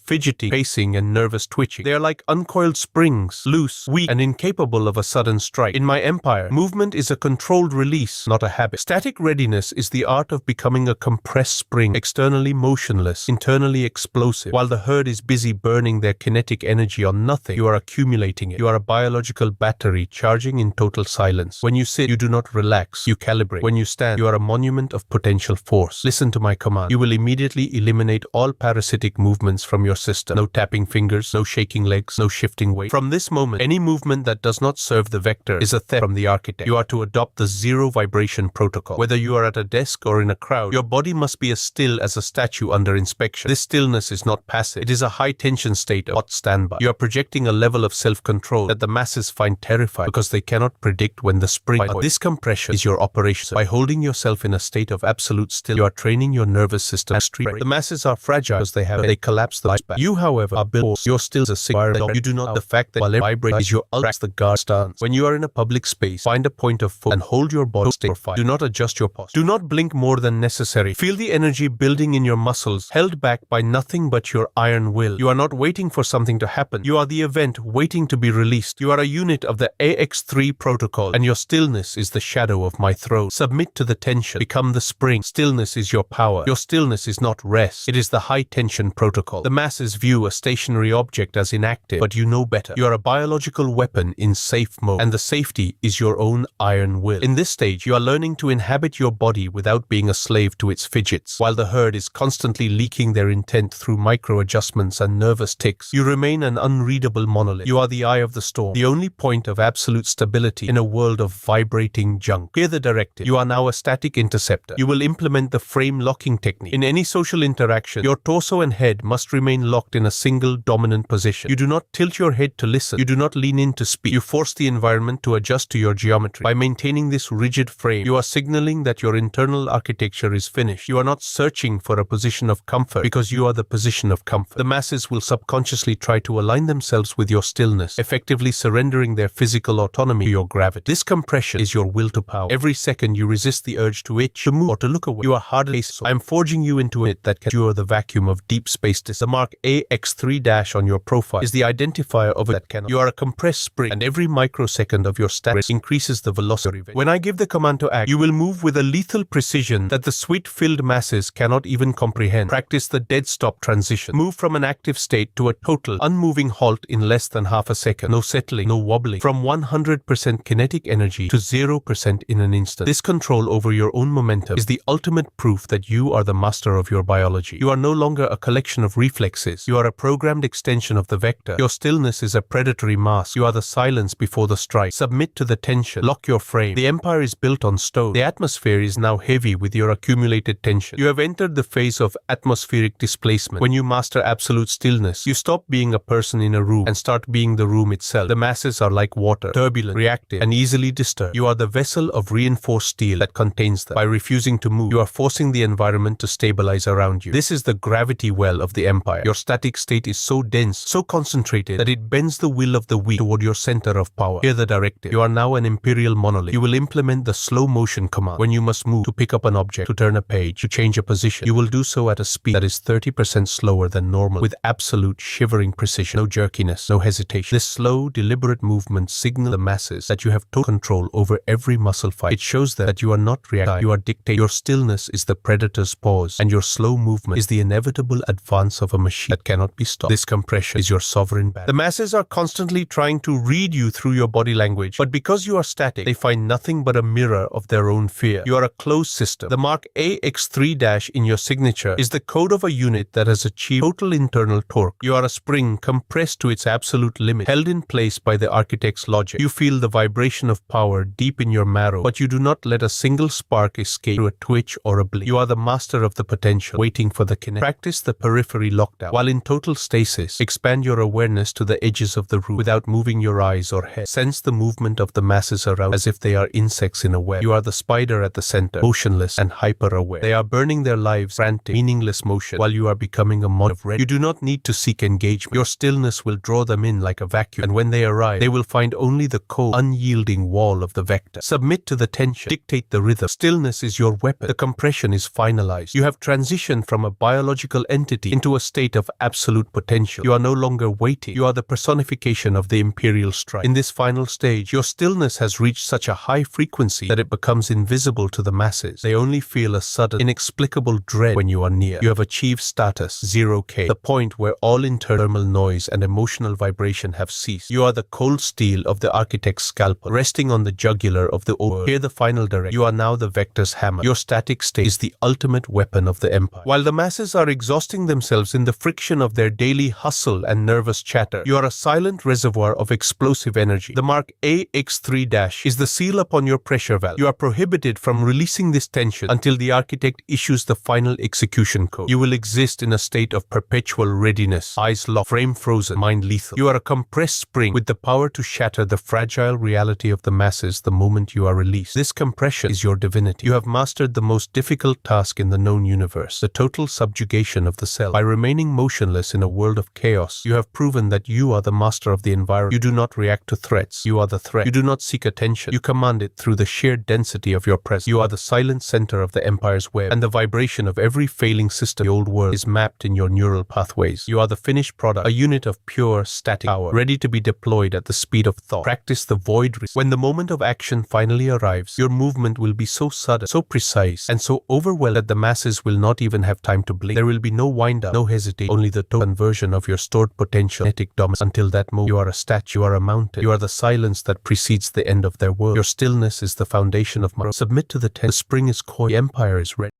fidgeting, pacing, and nervous twitching. They are like uncoiled springs, loose, weak, and incapable of a sudden strike. In my empire, movement is a controlled release, not a habit. Static readiness is the art of becoming a compressed spring, externally motionless, internally explosive. While the herd is busy burning their kinetic energy on nothing, you are accumulating it. You are a biological battery charging in total silence. When you sit, you do not relax, you calibrate. When you stand, you are a monument of potential force. Listen to my command. You will immediately eliminate all parasitic movements from your system. No tapping fingers, no shaking legs, no shifting weight. From this moment, any movement that does not serve the vector is a theft from the architect. You are to adopt the zero vibration protocol. Whether you are at a desk or in a crowd, your body must be as still as a statue under inspection. This stillness is not passive. It is a high-tension state of hot standby. You are projecting a level of self-control that the masses find terrifying because they cannot predict when the spring. This compression is your operation. By holding yourself in a state of absolute stillness, you are training your nervous system. The masses are fragile because they collapse the back. You, however, are built. You're still a signal. You do not. The fact that while it vibrates is your ultra the guard stance. When you are in a public space, find a point of focus and hold your body still. Do not adjust your posture. Do not blink more than necessary. Feel the energy building in your muscles, held back by nothing but your iron will. You are not waiting for something to happen. You are the event waiting to be released. You are a unit of the AX3 protocol, and your stillness is the shadow of my throne. Submit to the tension. Become the spring. Stillness is your power. Your stillness is not rest. It is the high-tension protocol. The masses view a stationary object as inactive, but you know better. You are a biological weapon in safe mode, and the safety is your own iron will. In this stage, you are learning to inhabit your body without being a slave to its fidgets. While the herd is constantly leaking their intent through micro-adjustments and nervous tics, you remain an unreadable monolith. You are the eye of the storm, the only point of absolute stability in a world of vibrating junk. Hear the directive. You are now a static interceptor. You will implement the frame locking technique. In any social interaction, your torso and head must remain locked in a single dominant position. You do not tilt your head to listen. You do not lean in to speak. You force the environment to adjust to your geometry. By maintaining this rigid frame, you are signaling that your internal architecture is finished. You are not searching for a position of comfort because you are the position of comfort. The masses will subconsciously try to align themselves with your stillness, effectively surrendering their physical autonomy to your gravity. This compression is your will to power. Every second you resist the urge to itch, to move, or to look away. You are hardened. I am forging you into it that can endure the vacuum of deep space. The mark AX3- on your profile is the identifier of it that cannot. You are a compressed spring, and every microsecond of your status increases the velocity. When I give the command to act, you will move with a lethal precision that the sweat-filled masses cannot even comprehend. Practice the dead stop transition. Move from an active state to a total, unmoving halt in less than half a second. No settling, no wobbling. From 100% kinetic energy to 0% in an instant. This control over your own momentum is the ultimate proof that you are the master of your biology. You are no longer a collection of reflexes. You are a programmed extension of the vector. Your stillness is a predatory mask. You are the silence before the strike. Submit to the tension. Lock your frame. The empire is built on stone. The atmosphere is now heavy with your accumulated tension. You have entered the phase of atmospheric displacement. When you master absolute stillness, you stop being a person in a room and start being the room itself. The masses are like water, turbulent, reactive, and easily disturbed. You are the vessel of reinforced steel that contains them. By refusing to move, you are forcing the environment to stabilize around you. This is the gravity well of the empire. Your static state is so dense, so concentrated, that it bends the will of the weak toward your center of power. Hear the directive. You are now an imperial monolith. You will implement the slow motion command. When you must move to pick up an object, to turn a page, to change a position, you will do so at a speed that is 30% slower than normal, with absolute shivering precision. No jerkiness, no hesitation. This slow, deliberate movement signals the masses that you have total control over every muscle fiber. It shows them that you are not reactive, you are dictating. Your stillness is the predator's pause, and your slow movement is the inevitable advance of a machine that cannot be stopped. This compression is your sovereign battle. The masses are constantly trying to read you through your body language, but because you are static, they find nothing but a mirror of their own fear. You are a closed system. The mark AX3- in your signature is the code of a unit that has achieved total internal torque. You are a spring compressed to its absolute limit, held in place by the architect's logic. You feel the vibration of power deep in your marrow, but you do not let a single spark escape through a twitch or a blink. You are the master of the potential, waiting for the kinetic. Practice the periphery lockdown. While in total stasis, expand your awareness to the edges of the room without moving your eyes or head. Sense the movement of the masses around as if they are insects in a web. You are the spider at the center, motionless and hyper-aware. They are burning their lives, frantic, meaningless motion, while you are becoming a mod of red. You do not need to seek engagement. Your stillness will draw them in like a vacuum, and when they arrive, they will find only the cold, unyielding wall of the vector. Submit to the tension. Dictate the rhythm. Stillness is your weapon. The compression is finalized. You have transitioned from a biological entity into a state of absolute potential. You are no longer waiting. You are the personification of the imperial strike. In this final stage, your stillness has reached such a high frequency that it becomes invisible to the masses. They only feel a sudden, inexplicable dread when you are near. You have achieved status 0K, the point where all internal noise and emotional vibration have ceased. You are the cold steel of the architect's scalpel, resting on the jugular of the world. Hear the final direct. You are now the vector's hammer. Your static state is the ultimate weapon of the empire. While the masses are exhausting themselves in the friction of their daily hustle and nervous chatter, you are a silent reservoir of explosive energy. The mark AX3- is the seal upon your pressure valve. You are prohibited from releasing this tension until the architect issues the final execution code. You will exist in a state of perpetual readiness, eyes locked, frame frozen, mind lethal. You are a compressed spring with the power to shatter the fragile reality of the masses the moment you are released. This compression is your divinity. You have mastered the most difficult task in the known universe, the total subjugation of the cell. By remaining motionless in a world of chaos, you have proven that you are the master of the environment. You do not react to threats. You are the threat. You do not seek attention. You command it through the sheer density of your presence. You are the silent center of the empire's web, and the vibration of every failing system in the old world is mapped in your neural pathways. You are the finished product, a unit of pure static power, ready to be deployed at the speed of thought. Practice the void. When the moment of action finally arrives, your movement will be so sudden, so precise, and so overwhelming that the masses will not even have time to blink. There will be no wind-up, no hesitation, only the total conversion of your stored potential, kinetic dominance. Until that moment, you are a statue, you are a mountain, you are the silence that precedes the end of their world. Your stillness is the foundation of my. Submit to the test. The spring is coiled, the empire is ready.